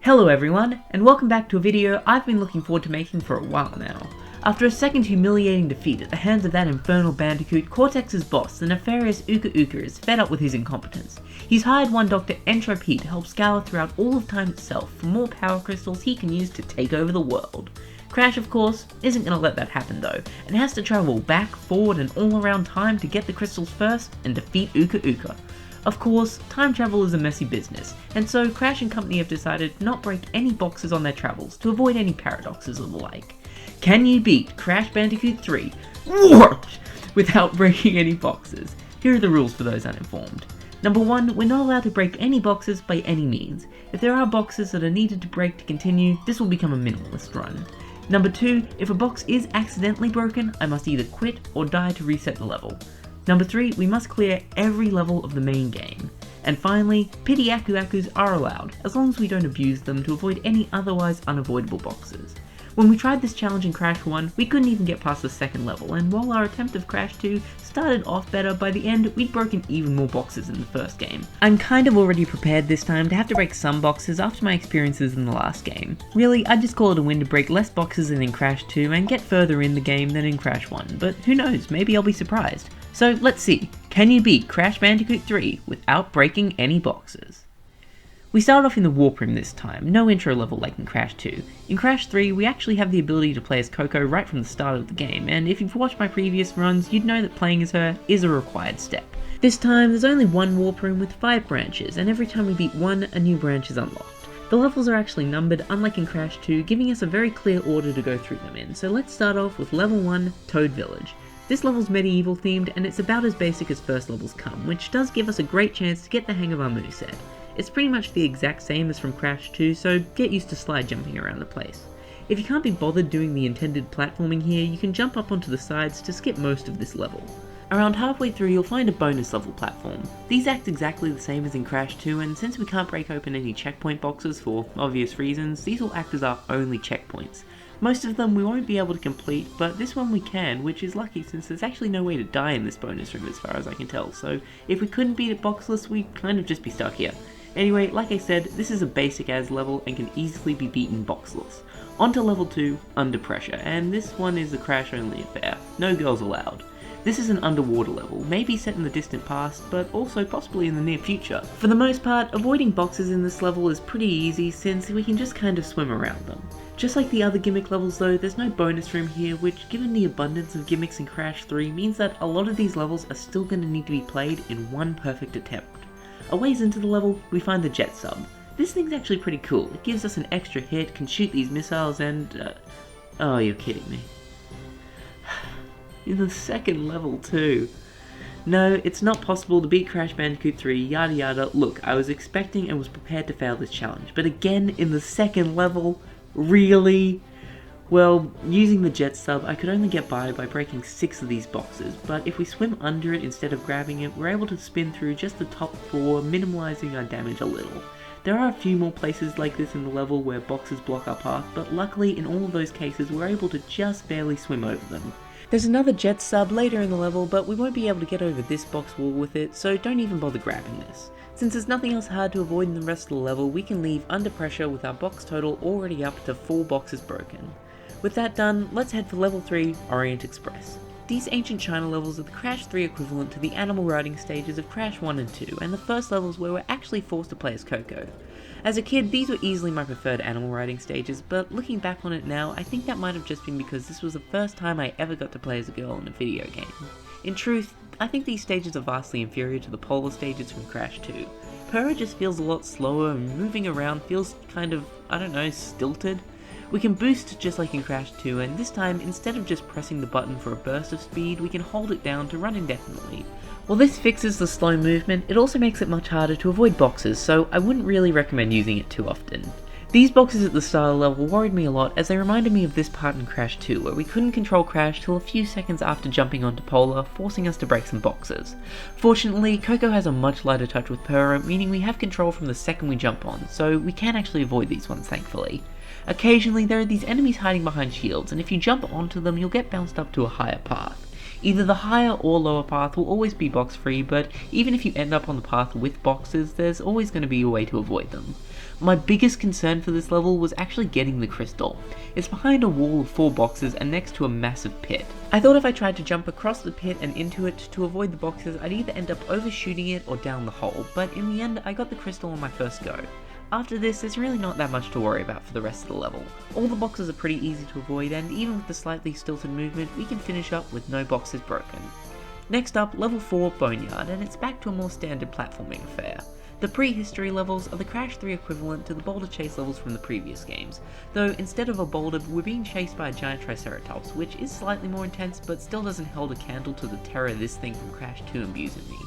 Hello everyone, and welcome back to a video I've been looking forward to making for a while now. After a second humiliating defeat at the hands of that infernal Bandicoot, Cortex's boss, the nefarious Uka Uka, is fed up with his incompetence. He's hired one Dr. Tropy to help scour throughout all of time itself for more power crystals he can use to take over the world. Crash, of course, isn't going to let that happen though, and has to travel back, forward, and all around time to get the crystals first and defeat Uka Uka. Of course, time travel is a messy business, and so Crash and company have decided to not break any boxes on their travels to avoid any paradoxes or the like. Can you beat Crash Bandicoot 3 without breaking any boxes? Here are the rules for those uninformed. Number 1, we're not allowed to break any boxes by any means. If there are boxes that are needed to break to continue, this will become a minimalist run. Number 2, if a box is accidentally broken, I must either quit or die to reset the level. Number 3, we must clear every level of the main game. And finally, pity Aku-Akus are allowed, as long as we don't abuse them to avoid any otherwise unavoidable boxes. When we tried this challenge in Crash 1, we couldn't even get past the second level, and while our attempt of Crash 2 started off better, by the end we'd broken even more boxes in the first game. I'm kind of already prepared this time to have to break some boxes after my experiences in the last game. Really, I'd just call it a win to break less boxes than in Crash 2 and get further in the game than in Crash 1, but who knows, maybe I'll be surprised. So let's see, can you beat Crash Bandicoot 3 without breaking any boxes? We start off in the warp room this time, no intro level like in Crash 2. In Crash 3, we actually have the ability to play as Coco right from the start of the game, and if you've watched my previous runs, you'd know that playing as her is a required step. This time, there's only one warp room with 5 branches, and every time we beat one, a new branch is unlocked. The levels are actually numbered, unlike in Crash 2, giving us a very clear order to go through them in, so let's start off with level 1, Toad Village. This level's medieval themed, and it's about as basic as first levels come, which does give us a great chance to get the hang of our moveset. It's pretty much the exact same as from Crash 2, so get used to slide jumping around the place. If you can't be bothered doing the intended platforming here, you can jump up onto the sides to skip most of this level. Around halfway through you'll find a bonus level platform. These act exactly the same as in Crash 2, and since we can't break open any checkpoint boxes for obvious reasons, these will act as our only checkpoints. Most of them we won't be able to complete, but this one we can, which is lucky since there's actually no way to die in this bonus room as far as I can tell, so if we couldn't beat it boxless, we'd kind of just be stuck here. Anyway, like I said, this is a basic as level and can easily be beaten boxless. On to level 2, Under Pressure, and this one is a Crash only affair, no girls allowed. This is an underwater level, maybe set in the distant past, but also possibly in the near future. For the most part, avoiding boxes in this level is pretty easy since we can just kind of swim around them. Just like the other gimmick levels though, there's no bonus room here, which given the abundance of gimmicks in Crash 3 means that a lot of these levels are still going to need to be played in one perfect attempt. A ways into the level, we find the jet sub. This thing's actually pretty cool, it gives us an extra hit, can shoot these missiles and oh, you're kidding me. In the second level too. No, it's not possible to beat Crash Bandicoot 3, yada yada. Look, I was expecting and was prepared to fail this challenge, but again in the second level? Really? Well, using the jet sub, I could only get by breaking 6 of these boxes, but if we swim under it instead of grabbing it, we're able to spin through just the top 4, minimalizing our damage a little. There are a few more places like this in the level where boxes block our path, but luckily in all of those cases we're able to just barely swim over them. There's another jet sub later in the level, but we won't be able to get over this box wall with it, so don't even bother grabbing this. Since there's nothing else hard to avoid in the rest of the level, we can leave Under Pressure with our box total already up to 4 boxes broken. With that done, let's head for level 3, Orient Express. These ancient China levels are the Crash 3 equivalent to the animal riding stages of Crash 1 and 2, and the first levels where we're actually forced to play as Coco. As a kid, these were easily my preferred animal riding stages, but looking back on it now, I think that might have just been because this was the first time I ever got to play as a girl in a video game. In truth, I think these stages are vastly inferior to the polar stages from Crash 2. Purah just feels a lot slower and moving around feels kind of, I don't know, stilted. We can boost just like in Crash 2, and this time, instead of just pressing the button for a burst of speed, we can hold it down to run indefinitely. While this fixes the slow movement, it also makes it much harder to avoid boxes, so I wouldn't really recommend using it too often. These boxes at the start of the level worried me a lot as they reminded me of this part in Crash 2 where we couldn't control Crash till a few seconds after jumping onto Polar, forcing us to break some boxes. Fortunately, Coco has a much lighter touch with Purah, meaning we have control from the second we jump on, so we can actually avoid these ones thankfully. Occasionally there are these enemies hiding behind shields, and if you jump onto them you'll get bounced up to a higher path. Either the higher or lower path will always be box free, but even if you end up on the path with boxes, there's always going to be a way to avoid them. My biggest concern for this level was actually getting the crystal. It's behind a wall of 4 boxes and next to a massive pit. I thought if I tried to jump across the pit and into it to avoid the boxes, I'd either end up overshooting it or down the hole, but in the end I got the crystal on my first go. After this, there's really not that much to worry about for the rest of the level. All the boxes are pretty easy to avoid, and even with the slightly stilted movement, we can finish up with no boxes broken. Next up, level 4 Boneyard, and it's back to a more standard platforming affair. The prehistory levels are the Crash 3 equivalent to the boulder chase levels from the previous games, though instead of a boulder, we're being chased by a giant triceratops, which is slightly more intense but still doesn't hold a candle to the terror this thing from Crash 2 imbues in me.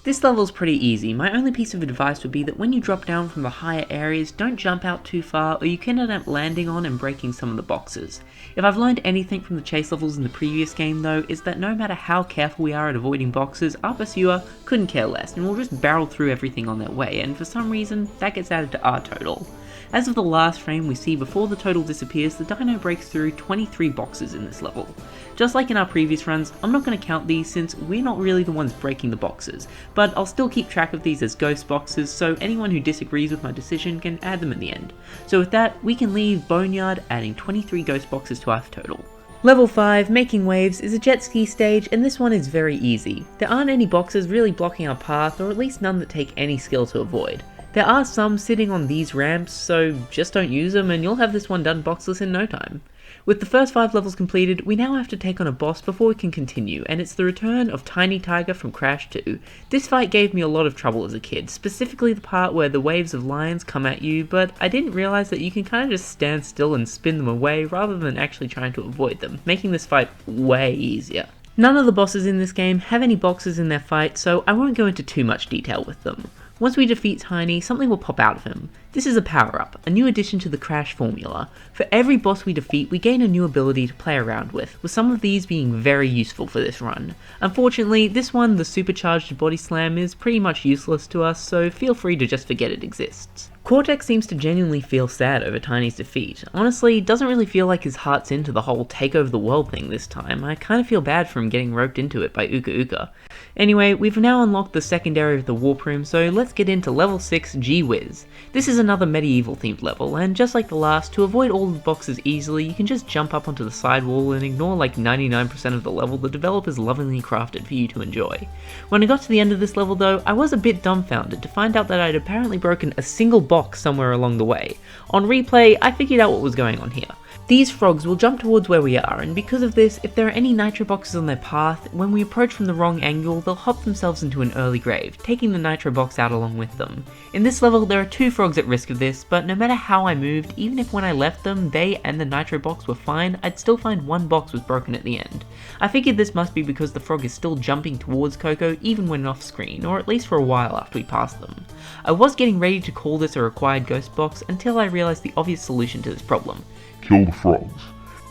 This level's pretty easy. My only piece of advice would be that when you drop down from the higher areas, don't jump out too far or you can end up landing on and breaking some of the boxes. If I've learned anything from the chase levels in the previous game though, is that no matter how careful we are at avoiding boxes, our pursuer couldn't care less and will just barrel through everything on their way, and for some reason, that gets added to our total. As of the last frame we see before the total disappears, the dino breaks through 23 boxes in this level. Just like in our previous runs, I'm not going to count these since we're not really the ones breaking the boxes, but I'll still keep track of these as ghost boxes so anyone who disagrees with my decision can add them in the end. So with that, we can leave Boneyard adding 23 ghost boxes to our total. Level 5, Making Waves, is a jet ski stage, and this one is very easy. There aren't any boxes really blocking our path, or at least none that take any skill to avoid. There are some sitting on these ramps, so just don't use them and you'll have this one done boxless in no time. With the first 5 levels completed, we now have to take on a boss before we can continue, and it's the return of Tiny Tiger from Crash 2. This fight gave me a lot of trouble as a kid, specifically the part where the waves of lions come at you, but I didn't realize that you can kind of just stand still and spin them away rather than actually trying to avoid them, making this fight way easier. None of the bosses in this game have any boxes in their fight, so I won't go into too much detail with them. Once we defeat Tiny, something will pop out of him. This is a power-up, a new addition to the Crash formula. For every boss we defeat, we gain a new ability to play around with some of these being very useful for this run. Unfortunately, this one, the supercharged body slam, is pretty much useless to us, so feel free to just forget it exists. Cortex seems to genuinely feel sad over Tiny's defeat. Honestly, doesn't really feel like his heart's into the whole take over the world thing this time. I kinda feel bad for him getting roped into it by Uka Uka. Anyway, we've now unlocked the second area of the warp room, so let's get into level 6, Gee Whiz. This is another medieval themed level, and just like the last, to avoid all of the boxes easily, you can just jump up onto the side wall and ignore like 99% of the level the developers lovingly crafted for you to enjoy. When I got to the end of this level though, I was a bit dumbfounded to find out that I'd apparently broken a single box somewhere along the way. On replay, I figured out what was going on here. These frogs will jump towards where we are, and because of this, if there are any nitro boxes on their path, when we approach from the wrong angle, they'll hop themselves into an early grave, taking the nitro box out along with them. In this level, there are 2 frogs at risk of this, but no matter how I moved, even if when I left them, they and the nitro box were fine, I'd still find one box was broken at the end. I figured this must be because the frog is still jumping towards Coco even when off screen, or at least for a while after we pass them. I was getting ready to call this a required ghost box until I realized the obvious solution to this problem. Kill the frogs.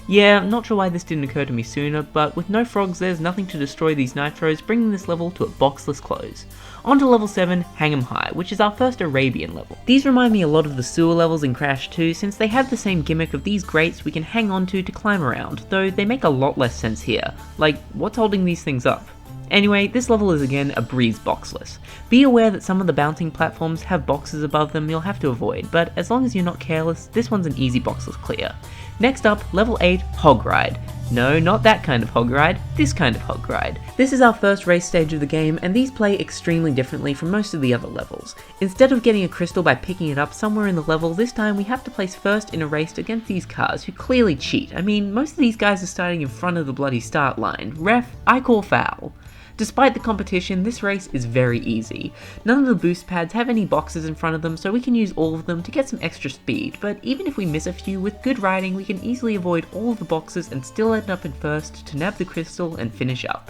Yeah, not sure why this didn't occur to me sooner, but with no frogs there's nothing to destroy these nitros, bringing this level to a boxless close. On to level 7, Hang 'em High, which is our first Arabian level. These remind me a lot of the sewer levels in Crash 2 since they have the same gimmick of these grates we can hang onto to climb around, though they make a lot less sense here. Like, what's holding these things up? Anyway, this level is again a breeze boxless. Be aware that some of the bouncing platforms have boxes above them you'll have to avoid, but as long as you're not careless, this one's an easy boxless clear. Next up, level 8, Hog Ride. No, not that kind of hog ride, this kind of hog ride. This is our first race stage of the game, and these play extremely differently from most of the other levels. Instead of getting a crystal by picking it up somewhere in the level, this time we have to place first in a race against these cars who clearly cheat. I mean, most of these guys are starting in front of the bloody start line. Ref, I call foul. Despite the competition, this race is very easy. None of the boost pads have any boxes in front of them, so we can use all of them to get some extra speed, but even if we miss a few, with good riding we can easily avoid all of the boxes and still end up in first to nab the crystal and finish up.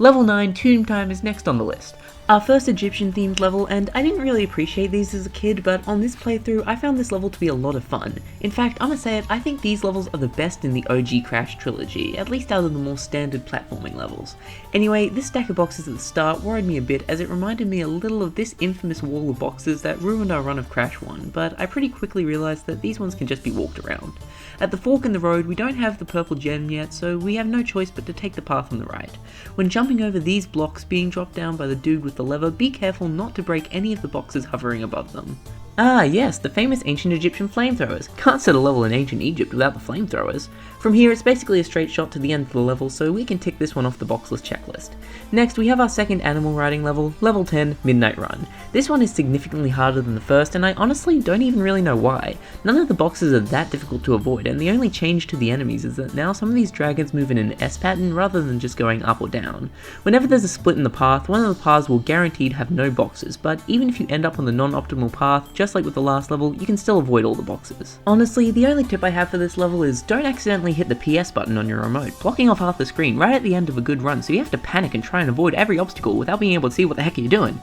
Level 9 Tomb Time is next on the list. Our first Egyptian themed level, and I didn't really appreciate these as a kid, but on this playthrough I found this level to be a lot of fun. In fact, I'ma say it, I think these levels are the best in the OG Crash trilogy, at least out of the more standard platforming levels. Anyway, this stack of boxes at the start worried me a bit as it reminded me a little of this infamous wall of boxes that ruined our run of Crash 1, but I pretty quickly realised that these ones can just be walked around. At the fork in the road, we don't have the purple gem yet, so we have no choice but to take the path on the right. When jumping over these blocks being dropped down by the dude with the lever, be careful not to break any of the boxes hovering above them. Ah yes, the famous ancient Egyptian flamethrowers. Can't set a level in ancient Egypt without the flamethrowers. From here it's basically a straight shot to the end of the level, so we can tick this one off the boxless checklist. Next we have our second animal riding level, level 10, Midnight Run. This one is significantly harder than the first, and I honestly don't even really know why. None of the boxes are that difficult to avoid, and the only change to the enemies is that now some of these dragons move in an S pattern rather than just going up or down. Whenever there's a split in the path, one of the paths will guaranteed have no boxes, but even if you end up on the non-optimal path, just like with the last level, you can still avoid all the boxes. Honestly, the only tip I have for this level is don't accidentally hit the PS button on your remote, blocking off half the screen right at the end of a good run, so you have to panic and try and avoid every obstacle without being able to see what the heck you're doing.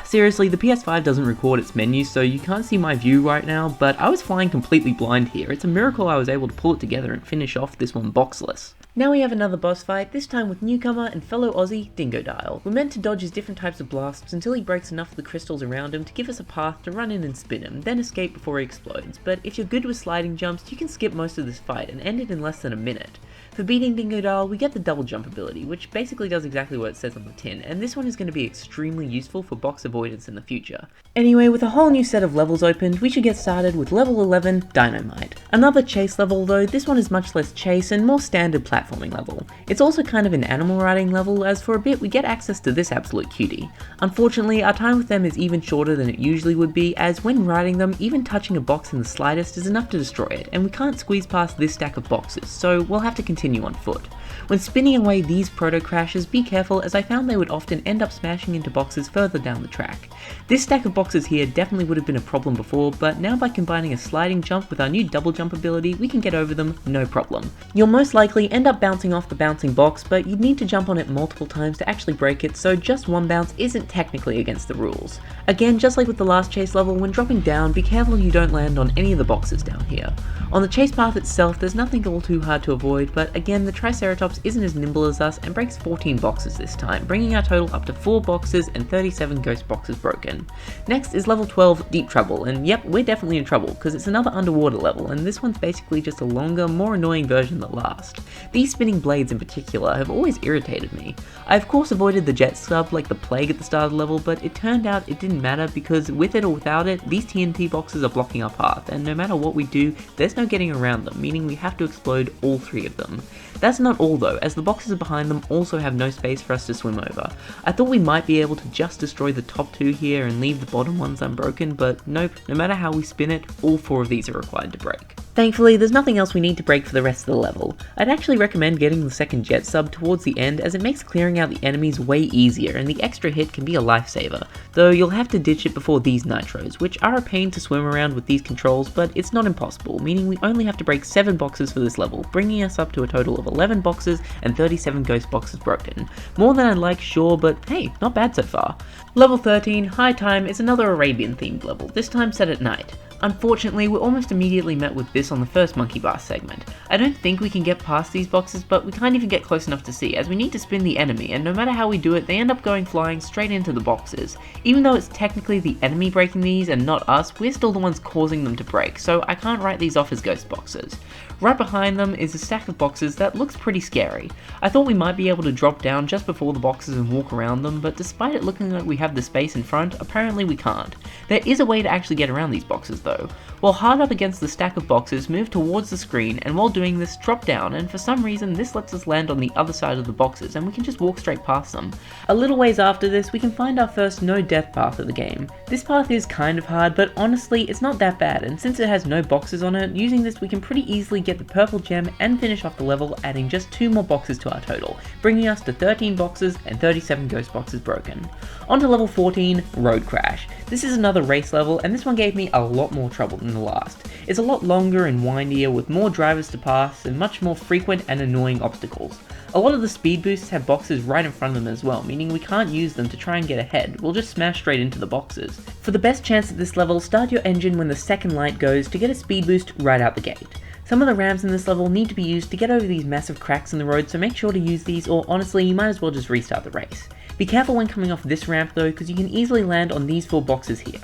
Seriously, the PS5 doesn't record its menus, so you can't see my view right now, but I was flying completely blind here. It's a miracle I was able to pull it together and finish off this one boxless. Now we have another boss fight, this time with newcomer and fellow Aussie, Dingodile. We're meant to dodge his different types of blasts until he breaks enough of the crystals around him to give us a path to run in and spin him, then escape before he explodes. But if you're good with sliding jumps, you can skip most of this fight and end it in less than a minute. For beating Dingodile, we get the double jump ability, which basically does exactly what it says on the tin, and this one is going to be extremely useful for box avoidance in the future. Anyway, with a whole new set of levels opened, we should get started with level 11, Dynamite. Another chase level, though this one is much less chase and more standard platforming level. It's also kind of an animal riding level, as for a bit we get access to this absolute cutie. Unfortunately, our time with them is even shorter than it usually would be, as when riding them, even touching a box in the slightest is enough to destroy it, and we can't squeeze past this stack of boxes, so we'll have to continue on foot. When spinning away these proto-crashes, be careful, as I found they would often end up smashing into boxes further down the track. This stack of boxes here definitely would have been a problem before, but now by combining a sliding jump with our new double jump ability, we can get over them no problem. You'll most likely end up bouncing off the bouncing box, but you'd need to jump on it multiple times to actually break it, so just one bounce isn't technically against the rules. Again, just like with the last chase level, when dropping down, be careful you don't land on any of the boxes down here. On the chase path itself, there's nothing all too hard to avoid, but again, the Triceratops isn't as nimble as us and breaks 14 boxes this time, bringing our total up to 4 boxes and 37 ghost boxes broken. Next is level 12, Deep Trouble, and yep, we're definitely in trouble, because it's another underwater level, and this one's basically just a longer, more annoying version than the last. These spinning blades in particular have always irritated me. I of course avoided the jet sub like the plague at the start of the level, but it turned out it didn't matter because with it or without it, these TNT boxes are blocking our path, and no matter what we do, there's no getting around them, meaning we have to explode all 3 of them. That's not all though, as the boxes behind them also have no space for us to swim over. I thought we might be able to just destroy the top 2 here and leave the bottom ones unbroken, but nope, no matter how we spin it, all 4 of these are required to break. Thankfully, there's nothing else we need to break for the rest of the level. I'd actually recommend getting the second jet sub towards the end, as it makes clearing out the enemies way easier and the extra hit can be a lifesaver, though you'll have to ditch it before these nitros, which are a pain to swim around with these controls, but it's not impossible, meaning we only have to break 7 boxes for this level, bringing us up to a total of 11 boxes and 37 ghost boxes broken. More than I'd like, sure, but hey, not bad so far. Level 13, High Time, is another Arabian themed level, this time set at night. Unfortunately, we're almost immediately met with this on the first monkey bar segment. I don't think we can get past these boxes, but we can't even get close enough to see, as we need to spin the enemy, and no matter how we do it, they end up going flying straight into the boxes. Even though it's technically the enemy breaking these and not us, we're still the ones causing them to break, so I can't write these off as ghost boxes. Right behind them is a stack of boxes that looks pretty scary. I thought we might be able to drop down just before the boxes and walk around them, but despite it looking like we have the space in front, apparently we can't. There is a way to actually get around these boxes though. While hard up against the stack of boxes, move towards the screen, and while doing this, drop down, and for some reason this lets us land on the other side of the boxes and we can just walk straight past them. A little ways after this, we can find our first no death path of the game. This path is kind of hard, but honestly it's not that bad, and since it has no boxes on it, using this we can pretty easily get the purple gem and finish off the level, adding just 2 more boxes to our total, bringing us to 13 boxes and 37 ghost boxes broken. On to level 14, Road Crash. This is another race level, and this one gave me a lot more trouble than the last. is a lot longer and windier with more drivers to pass and much more frequent and annoying obstacles. A lot of the speed boosts have boxes right in front of them as well, meaning we can't use them to try and get ahead, we'll just smash straight into the boxes. For the best chance at this level, start your engine when the second light goes to get a speed boost right out the gate. Some of the ramps in this level need to be used to get over these massive cracks in the road, so make sure to use these, or honestly you might as well just restart the race. Be careful when coming off this ramp though, because you can easily land on these 4 boxes here.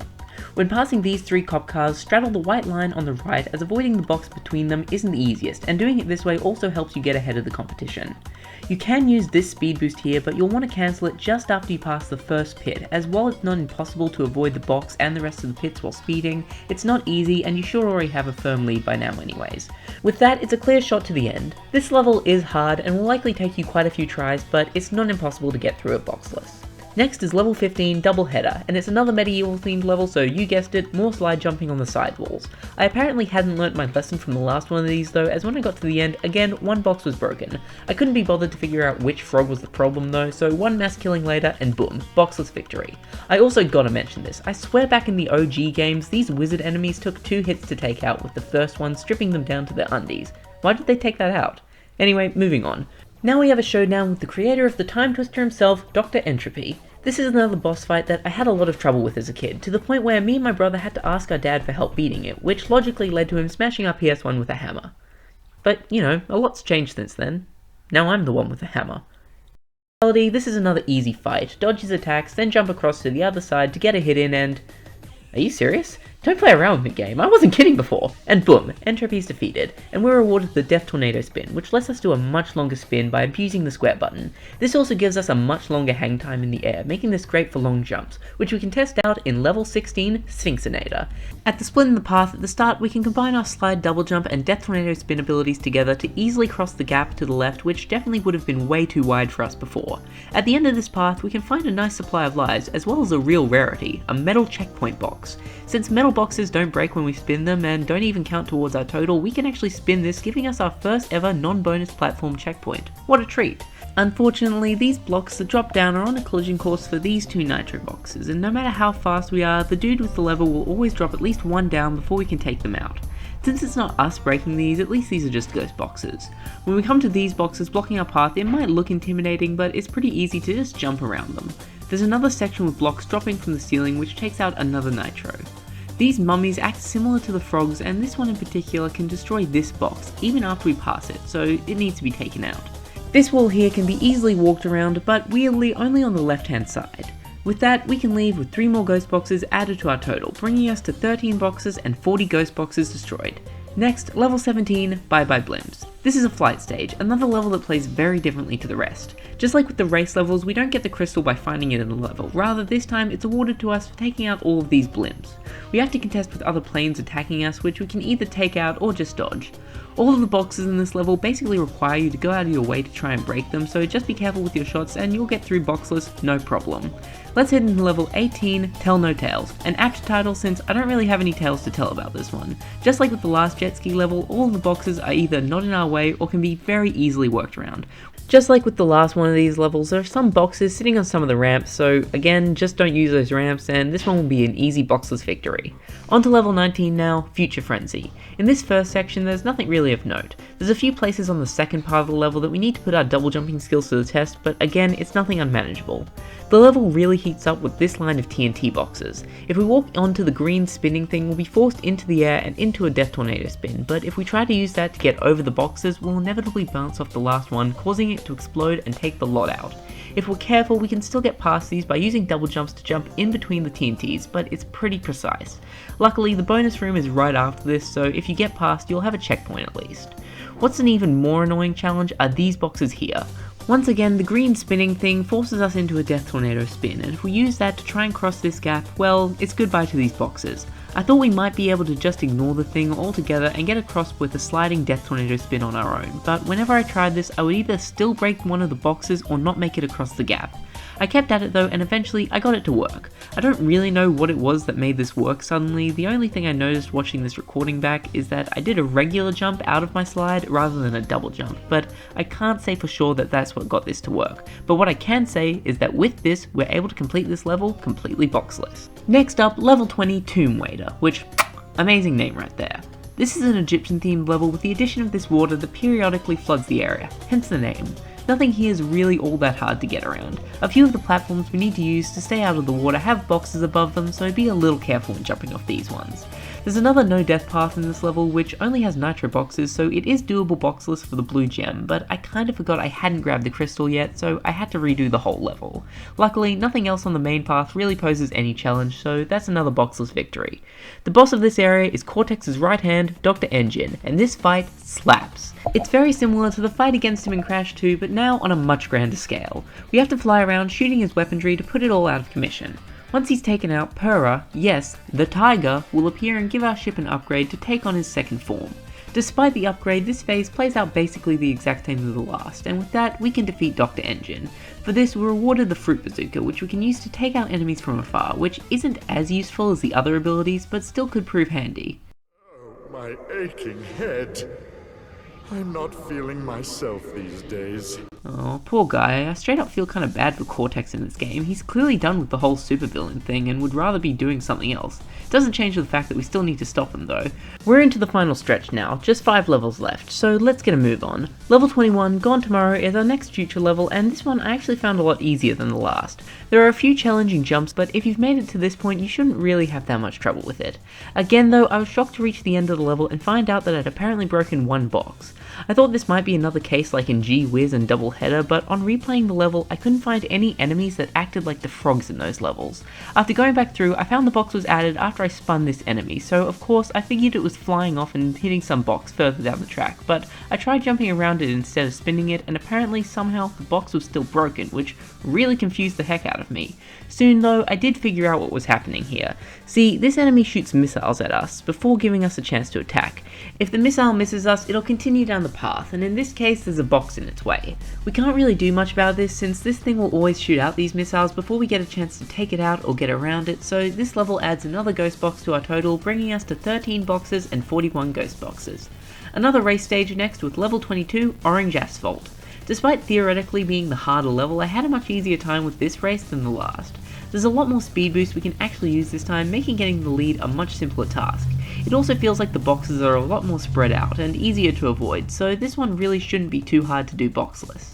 When passing these 3 cop cars, straddle the white line on the right, as avoiding the box between them isn't the easiest, and doing it this way also helps you get ahead of the competition. You can use this speed boost here, but you'll want to cancel it just after you pass the first pit, as while it's not impossible to avoid the box and the rest of the pits while speeding, it's not easy and you should already have a firm lead by now anyways. With that, it's a clear shot to the end. This level is hard and will likely take you quite a few tries, but it's not impossible to get through it boxless. Next is level 15, Double Header, and it's another medieval themed level, so you guessed it, more slide jumping on the sidewalls. I apparently hadn't learnt my lesson from the last one of these though, as when I got to the end, again, one box was broken. I couldn't be bothered to figure out which frog was the problem though, so one mass killing later, and boom, boxless victory. I also gotta mention this, I swear back in the OG games, these wizard enemies took 2 hits to take out, with the first one stripping them down to their undies. Why did they take that out? Anyway, moving on. Now we have a showdown with the creator of the Time Twister himself, Dr. Tropy. This is another boss fight that I had a lot of trouble with as a kid, to the point where me and my brother had to ask our dad for help beating it, which logically led to him smashing our PS1 with a hammer. But, you know, a lot's changed since then. Now I'm the one with the hammer. In reality, this is another easy fight. Dodge his attacks, then jump across to the other side to get a hit in and... Are you serious? Don't play around with me, game, I wasn't kidding before! And boom, Tropy's defeated, and we're rewarded the Death Tornado spin, which lets us do a much longer spin by abusing the square button. This also gives us a much longer hang time in the air, making this great for long jumps, which we can test out in level 16, Sphinxinator. At the split in the path at the start, we can combine our slide, double jump, and Death Tornado spin abilities together to easily cross the gap to the left, which definitely would have been way too wide for us before. At the end of this path, we can find a nice supply of lives, as well as a real rarity, a metal checkpoint box. Since metal boxes don't break when we spin them and don't even count towards our total, we can actually spin this, giving us our first ever non-bonus platform checkpoint. What a treat! Unfortunately, these blocks that drop down are on a collision course for these 2 nitro boxes, and no matter how fast we are, the dude with the lever will always drop at least 1 down before we can take them out. Since it's not us breaking these, at least these are just ghost boxes. When we come to these boxes blocking our path, it might look intimidating, but it's pretty easy to just jump around them. There's another section with blocks dropping from the ceiling which takes out another nitro. These mummies act similar to the frogs, and this one in particular can destroy this box even after we pass it, so it needs to be taken out. This wall here can be easily walked around, but weirdly only on the left hand side. With that, we can leave with 3 more ghost boxes added to our total, bringing us to 13 boxes and 40 ghost boxes destroyed. Next, level 17, Bye Bye Blimps. This is a flight stage, another level that plays very differently to the rest. Just like with the race levels, we don't get the crystal by finding it in the level, rather this time it's awarded to us for taking out all of these blimps. We have to contest with other planes attacking us, which we can either take out or just dodge. All of the boxes in this level basically require you to go out of your way to try and break them, so just be careful with your shots and you'll get through boxless, no problem. Let's head into level 18, Tell No Tales, an apt title since I don't really have any tales to tell about this one. Just like with the last jet ski level, all of the boxes are either not in our way or can be very easily worked around. Just like with the last one of these levels, there are some boxes sitting on some of the ramps, so again, just don't use those ramps and this one will be an easy boxless victory. On to level 19 now, Future Frenzy. In this first section, there's nothing really of note. There's a few places on the second part of the level that we need to put our double jumping skills to the test, but again, it's nothing unmanageable. The level really heats up with this line of TNT boxes. If we walk onto the green spinning thing, we'll be forced into the air and into a Death Tornado spin, but if we try to use that to get over the boxes, we'll inevitably bounce off the last one, causing it to explode and take the lot out. If we're careful, we can still get past these by using double jumps to jump in between the TNTs, but it's pretty precise. Luckily, the bonus room is right after this, so if you get past, you'll have a checkpoint at least. What's an even more annoying challenge are these boxes here. Once again, the green spinning thing forces us into a Death Tornado spin, and if we use that to try and cross this gap, well, it's goodbye to these boxes. I thought we might be able to just ignore the thing altogether and get across with a sliding Death Tornado spin on our own, but whenever I tried this, I would either still break one of the boxes or not make it across the gap. I kept at it though, and eventually I got it to work. I don't really know what it was that made this work suddenly. The only thing I noticed watching this recording back is that I did a regular jump out of my slide rather than a double jump, but I can't say for sure that that's what got this to work. But what I can say is that with this, we're able to complete this level completely boxless. Next up, level 20, Tomb Wader, which, amazing name right there. This is an Egyptian themed level with the addition of this water that periodically floods the area, hence the name. Nothing here is really all that hard to get around. A few of the platforms we need to use to stay out of the water have boxes above them, so be a little careful when jumping off these ones. There's another no death path in this level which only has nitro boxes, so it is doable boxless for the blue gem, but I kinda forgot I hadn't grabbed the crystal yet, so I had to redo the whole level. Luckily, nothing else on the main path really poses any challenge, so that's another boxless victory. The boss of this area is Cortex's right hand, Dr. Engine, and this fight slaps. It's very similar to the fight against him in Crash 2, but now on a much grander scale. We have to fly around shooting his weaponry to put it all out of commission. Once he's taken out, Purah, yes, the tiger, will appear and give our ship an upgrade to take on his second form. Despite the upgrade, this phase plays out basically the exact same as the last, and with that, we can defeat Dr. Engine. For this, we're awarded the Fruit Bazooka, which we can use to take out enemies from afar, which isn't as useful as the other abilities, but still could prove handy. Oh, my aching head. I'm not feeling myself these days. Oh, poor guy. I straight up feel kind of bad for Cortex in this game. He's clearly done with the whole supervillain thing and would rather be doing something else. Doesn't change the fact that we still need to stop him though. We're into the final stretch now, just 5 levels left, so let's get a move on. Level 21, Gone Tomorrow, is our next future level, and this one I actually found a lot easier than the last. There are a few challenging jumps, but if you've made it to this point, you shouldn't really have that much trouble with it. Again though, I was shocked to reach the end of the level and find out that I'd apparently broken one box. I thought this might be another case like in G-Wiz and Double Header, but on replaying the level, I couldn't find any enemies that acted like the frogs in those levels. After going back through, I found the box was added after I spun this enemy, so of course I figured it was flying off and hitting some box further down the track, but I tried jumping around it instead of spinning it, and apparently somehow the box was still broken, which really confused the heck out of me. Soon though, I did figure out what was happening here. See, this enemy shoots missiles at us, before giving us a chance to attack. If the missile misses us, it'll continue down the path, and in this case there's a box in its way. We can't really do much about this since this thing will always shoot out these missiles before we get a chance to take it out or get around it, so this level adds another ghost box to our total, bringing us to 13 boxes and 41 ghost boxes. Another race stage next with level 22, Orange Asphalt. Despite theoretically being the harder level, I had a much easier time with this race than the last. There's a lot more speed boost we can actually use this time, making getting the lead a much simpler task. It also feels like the boxes are a lot more spread out and easier to avoid, so this one really shouldn't be too hard to do boxless.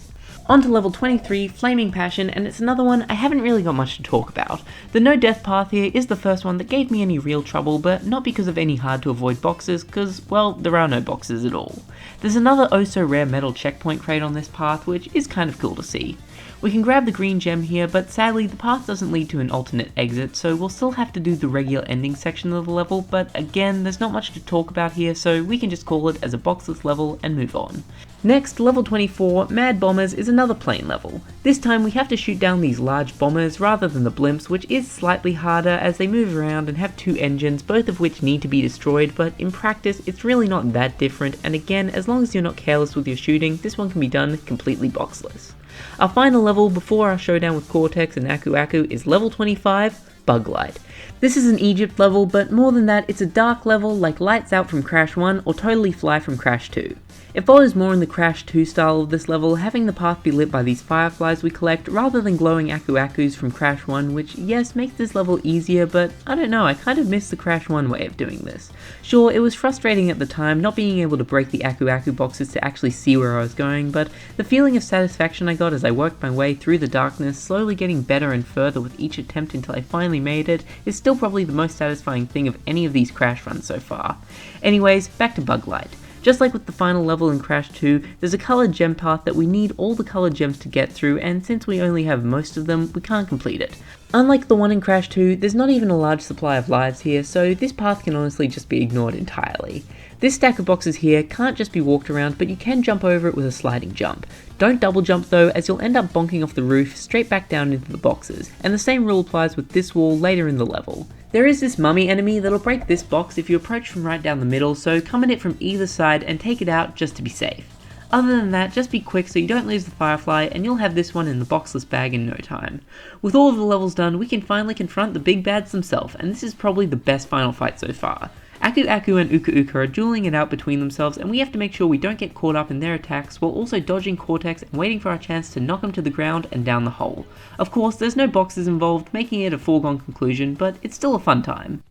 On to level 23, Flaming Passion, and it's another one I haven't really got much to talk about. The no death path here is the first one that gave me any real trouble, but not because of any hard to avoid boxes, cause, well, there are no boxes at all. There's another oh so rare metal checkpoint crate on this path, which is kind of cool to see. We can grab the green gem here, but sadly the path doesn't lead to an alternate exit, so we'll still have to do the regular ending section of the level, but again, there's not much to talk about here, so we can just call it as a boxless level and move on. Next, level 24, Mad Bombers, is another plane level. This time we have to shoot down these large bombers rather than the blimps, which is slightly harder as they move around and have 2 engines, both of which need to be destroyed, but in practice it's really not that different, and again, as long as you're not careless with your shooting, this one can be done completely boxless. Our final level before our showdown with Cortex and Aku Aku is level 25, Bug Light. This is an Egypt level, but more than that, it's a dark level like Lights Out from Crash 1 or Totally Fly from Crash 2. It follows more in the Crash 2 style of this level, having the path be lit by these fireflies we collect rather than glowing Aku Akus from Crash 1, which yes makes this level easier, but I don't know, I kind of miss the Crash 1 way of doing this. Sure, it was frustrating at the time not being able to break the Aku Aku boxes to actually see where I was going, but the feeling of satisfaction I got as I worked my way through the darkness, slowly getting better and further with each attempt until I finally made it, is still probably the most satisfying thing of any of these Crash runs so far. Anyways, back to Bug Light. Just like with the final level in Crash 2, there's a coloured gem path that we need all the coloured gems to get through, and since we only have most of them, we can't complete it. Unlike the one in Crash 2, there's not even a large supply of lives here, so this path can honestly just be ignored entirely. This stack of boxes here can't just be walked around, but you can jump over it with a sliding jump. Don't double jump though, as you'll end up bonking off the roof straight back down into the boxes, and the same rule applies with this wall later in the level. There is this mummy enemy that'll break this box if you approach from right down the middle, so come at it from either side and take it out just to be safe. Other than that, just be quick so you don't lose the firefly, and you'll have this one in the boxless bag in no time. With all of the levels done, we can finally confront the big bads themselves, and this is probably the best final fight so far. Aku Aku and Uka Uka are dueling it out between themselves, and we have to make sure we don't get caught up in their attacks while also dodging Cortex and waiting for our chance to knock him to the ground and down the hole. Of course, there's no boxes involved, making it a foregone conclusion, but it's still a fun time.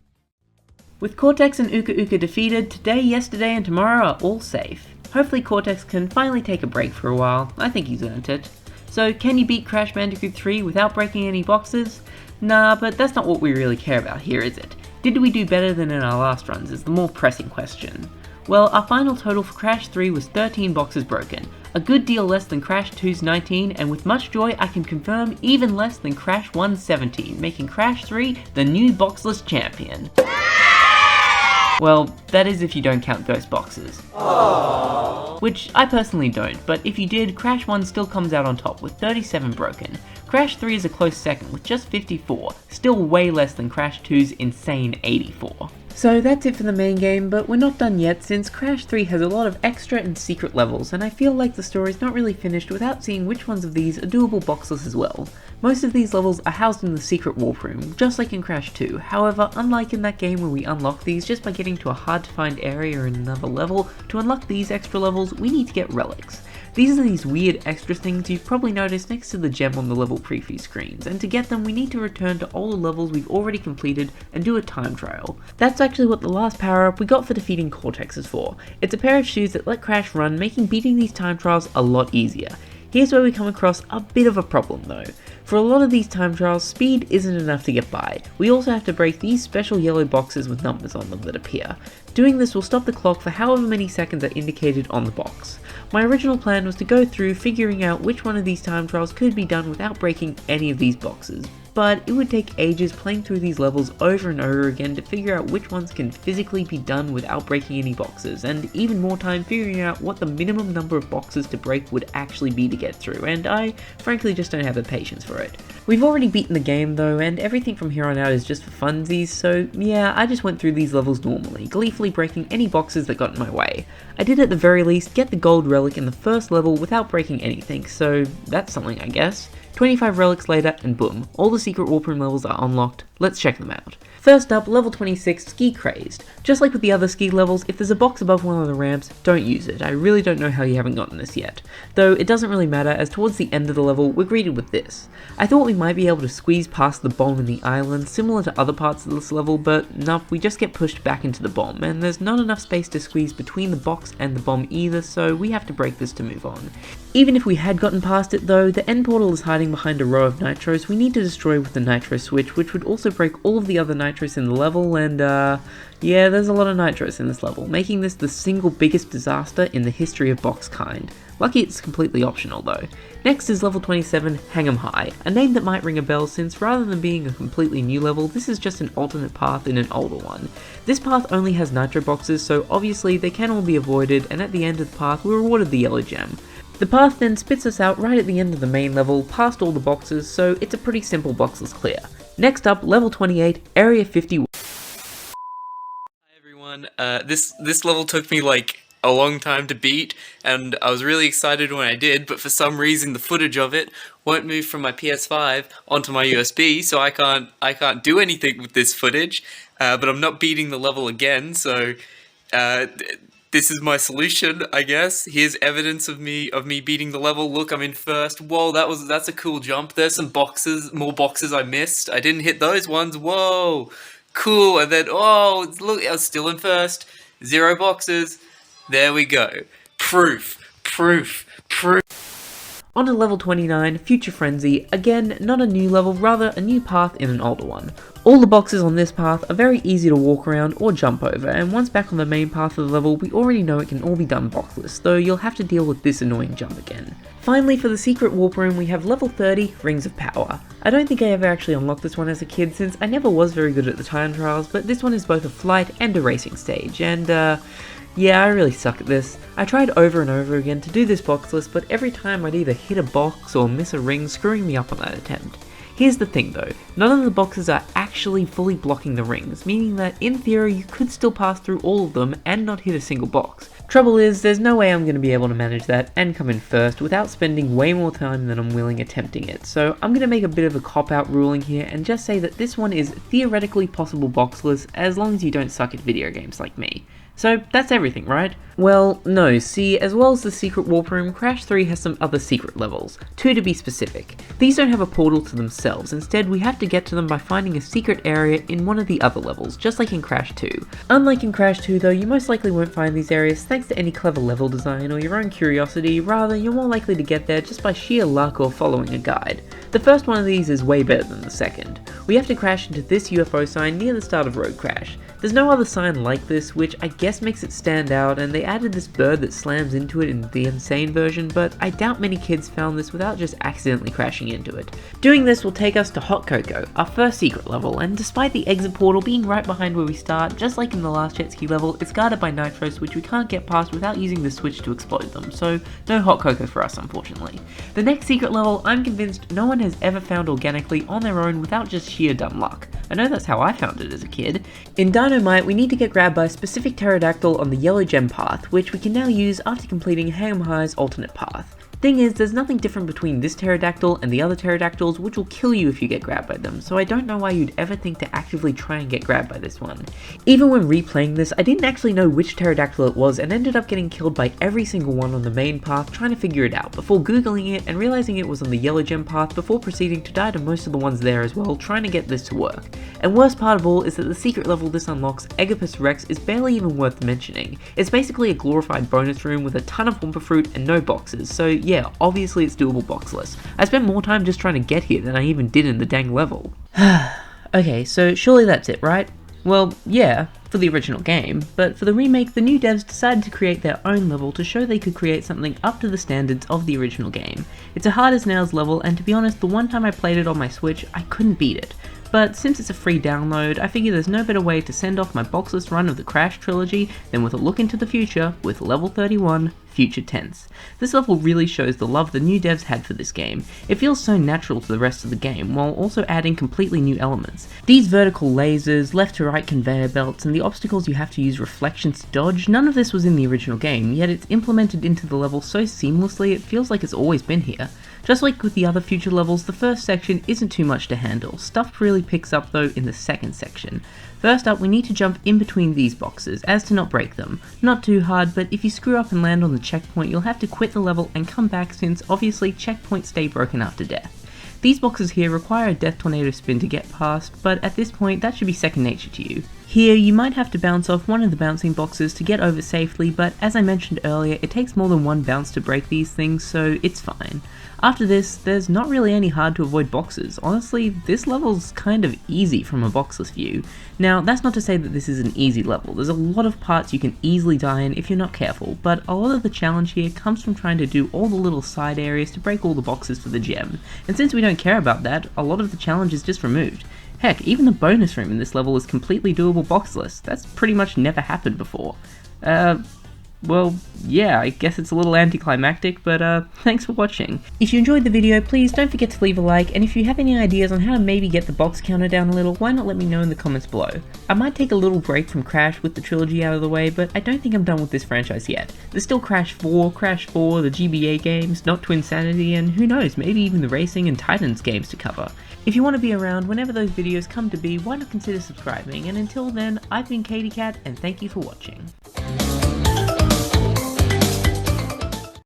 With Cortex and Uka Uka defeated, today, yesterday and tomorrow are all safe. Hopefully Cortex can finally take a break for a while. I think he's earned it. So can you beat Crash Bandicoot 3 without breaking any boxes? Nah, but that's not what we really care about here, is it? Did we do better than in our last runs is the more pressing question. Well, our final total for Crash 3 was 13 boxes broken, a good deal less than Crash 2's 19, and with much joy I can confirm even less than Crash 1's 17, making Crash 3 the new boxless champion. Well, that is if you don't count ghost boxes. Aww. Which I personally don't, but if you did, Crash 1 still comes out on top with 37 broken. Crash 3 is a close second with just 54, still way less than Crash 2's insane 84. So that's it for the main game, but we're not done yet since Crash 3 has a lot of extra and secret levels, and I feel like the story's not really finished without seeing which ones of these are doable boxless as well. Most of these levels are housed in the secret warp room, just like in Crash 2, however, unlike in that game where we unlock these just by getting to a hard to find area in another level, to unlock these extra levels we need to get relics. These are these weird extra things you've probably noticed next to the gem on the level preview screens, and to get them we need to return to all the levels we've already completed and do a time trial. That's actually what the last power up we got for defeating Cortex is for. It's a pair of shoes that let Crash run, making beating these time trials a lot easier. Here's where we come across a bit of a problem though. For a lot of these time trials, speed isn't enough to get by. We also have to break these special yellow boxes with numbers on them that appear. Doing this will stop the clock for however many seconds are indicated on the box. My original plan was to go through figuring out which one of these time trials could be done without breaking any of these boxes, but it would take ages playing through these levels over and over again to figure out which ones can physically be done without breaking any boxes, and even more time figuring out what the minimum number of boxes to break would actually be to get through, and I frankly just don't have the patience for it. We've already beaten the game though, and everything from here on out is just for funsies, so yeah, I just went through these levels normally, gleefully breaking any boxes that got in my way. I did at the very least get the gold relic in the first level without breaking anything, so that's something I guess. 25 relics later, and boom, all the secret warp room levels are unlocked. Let's check them out. First up, level 26, Ski Crazed. Just like with the other ski levels, if there's a box above one of the ramps, don't use it. I really don't know how you haven't gotten this yet. Though it doesn't really matter, as towards the end of the level, we're greeted with this. I thought we might be able to squeeze past the bomb in the island, similar to other parts of this level, but nope, we just get pushed back into the bomb, and there's not enough space to squeeze between the box and the bomb either, so we have to break this to move on. Even if we had gotten past it though, the end portal is hiding behind a row of nitros we need to destroy with the nitro switch, which would also break all of the other nitros in the level, and yeah, there's a lot of nitros in this level, making this the single biggest disaster in the history of box kind. Lucky it's completely optional though. Next is level 27, Hang 'em High, a name that might ring a bell since rather than being a completely new level, this is just an alternate path in an older one. This path only has nitro boxes, so obviously they can all be avoided, and at the end of the path we're rewarded the yellow gem. The path then spits us out right at the end of the main level, past all the boxes, so it's a pretty simple boxless clear. Next up, level 28, Area 51. Hi everyone, this level took me like a long time to beat, and I was really excited when I did, but for some reason the footage of it won't move from my PS5 onto my USB, so I can't do anything with this footage, but I'm not beating the level again, so this is my solution, I guess. Here's evidence of me beating the level. Look, I'm in first. Whoa, that's a cool jump. There's some boxes, more boxes I missed. I didn't hit those ones. Whoa, cool. And then, oh, look, I was still in first. 0 boxes. There we go. Proof. On to level 29, Future Frenzy. Again, not a new level, rather a new path in an older one. All the boxes on this path are very easy to walk around or jump over, and once back on the main path of the level, we already know it can all be done boxless, though you'll have to deal with this annoying jump again. Finally, for the secret warp room, we have level 30, Rings of Power. I don't think I ever actually unlocked this one as a kid, since I never was very good at the time trials, but this one is both a flight and a racing stage, and yeah, I really suck at this. I tried over and over again to do this boxless, but every time I'd either hit a box or miss a ring, screwing me up on that attempt. Here's the thing though, none of the boxes are actually fully blocking the rings, meaning that in theory you could still pass through all of them and not hit a single box. Trouble is, there's no way I'm going to be able to manage that and come in first without spending way more time than I'm willing attempting it, so I'm going to make a bit of a cop-out ruling here and just say that this one is theoretically possible boxless as long as you don't suck at video games like me. So that's everything, right? Well, no, see, as well as the secret warp room, Crash 3 has some other secret levels, 2 to be specific. These don't have a portal to themselves, instead we have to get to them by finding a secret area in one of the other levels, just like in Crash 2. Unlike in Crash 2 though, you most likely won't find these areas thanks to any clever level design or your own curiosity, rather you're more likely to get there just by sheer luck or following a guide. The first one of these is way better than the second. We have to crash into this UFO sign near the start of Road Crash. There's no other sign like this, which I guess makes it stand out, and they added this bird that slams into it in the insane version, but I doubt many kids found this without just accidentally crashing into it. Doing this will take us to Hot Cocoa, our first secret level, and despite the exit portal being right behind where we start, just like in the last jet ski level, it's guarded by nitros which we can't get past without using the switch to explode them, so no Hot Cocoa for us unfortunately. The next secret level, I'm convinced no one has ever found organically on their own without just sheer dumb luck. I know that's how I found it as a kid. In Dynamite, we need to get grabbed by a specific pterodactyl on the yellow gem path, which we can now use after completing Ham High's alternate path. Thing is, there's nothing different between this pterodactyl and the other pterodactyls which will kill you if you get grabbed by them, so I don't know why you'd ever think to actively try and get grabbed by this one. Even when replaying this, I didn't actually know which pterodactyl it was and ended up getting killed by every single one on the main path trying to figure it out, before googling it and realizing it was on the yellow gem path before proceeding to die to most of the ones there as well trying to get this to work. And worst part of all is that the secret level this unlocks, Egopus Rex, is barely even worth mentioning. It's basically a glorified bonus room with a ton of Wumpa fruit and no boxes, so yeah, obviously it's doable boxless. I spent more time just trying to get here than I even did in the dang level. Okay, so surely that's it, right? Well, yeah, for the original game, but for the remake, the new devs decided to create their own level to show they could create something up to the standards of the original game. It's a hard as nails level, and to be honest, the one time I played it on my Switch, I couldn't beat it. But since it's a free download, I figure there's no better way to send off my boxless run of the Crash trilogy than with a look into the future with level 31, Future Tense. This level really shows the love the new devs had for this game. It feels so natural to the rest of the game, while also adding completely new elements. These vertical lasers, left to right conveyor belts, and the obstacles you have to use reflections to dodge, none of this was in the original game, yet it's implemented into the level so seamlessly it feels like it's always been here. Just like with the other future levels, the first section isn't too much to handle. Stuff really picks up though in the second section. First up, we need to jump in between these boxes, as to not break them. Not too hard, but if you screw up and land on the checkpoint, you'll have to quit the level and come back since obviously checkpoints stay broken after death. These boxes here require a death tornado spin to get past, but at this point that should be second nature to you. Here, you might have to bounce off one of the bouncing boxes to get over safely, but as I mentioned earlier, it takes more than one bounce to break these things, so it's fine. After this, there's not really any hard to avoid boxes. Honestly, this level's kind of easy from a boxless view. Now, that's not to say that this is an easy level. There's a lot of parts you can easily die in if you're not careful, but a lot of the challenge here comes from trying to do all the little side areas to break all the boxes for the gem. And since we don't care about that, a lot of the challenge is just removed. Heck, even the bonus room in this level is completely doable boxless. That's pretty much never happened before. Well, yeah, I guess it's a little anticlimactic, but thanks for watching. If you enjoyed the video, please don't forget to leave a like, and if you have any ideas on how to maybe get the box counter down a little, why not let me know in the comments below. I might take a little break from Crash with the trilogy out of the way, but I don't think I'm done with this franchise yet. There's still Crash 4, the GBA games, Not Twinsanity, and who knows, maybe even the Racing and Titans games to cover. If you want to be around whenever those videos come to be, why not consider subscribing, and until then, I've been Katie Cat, and thank you for watching.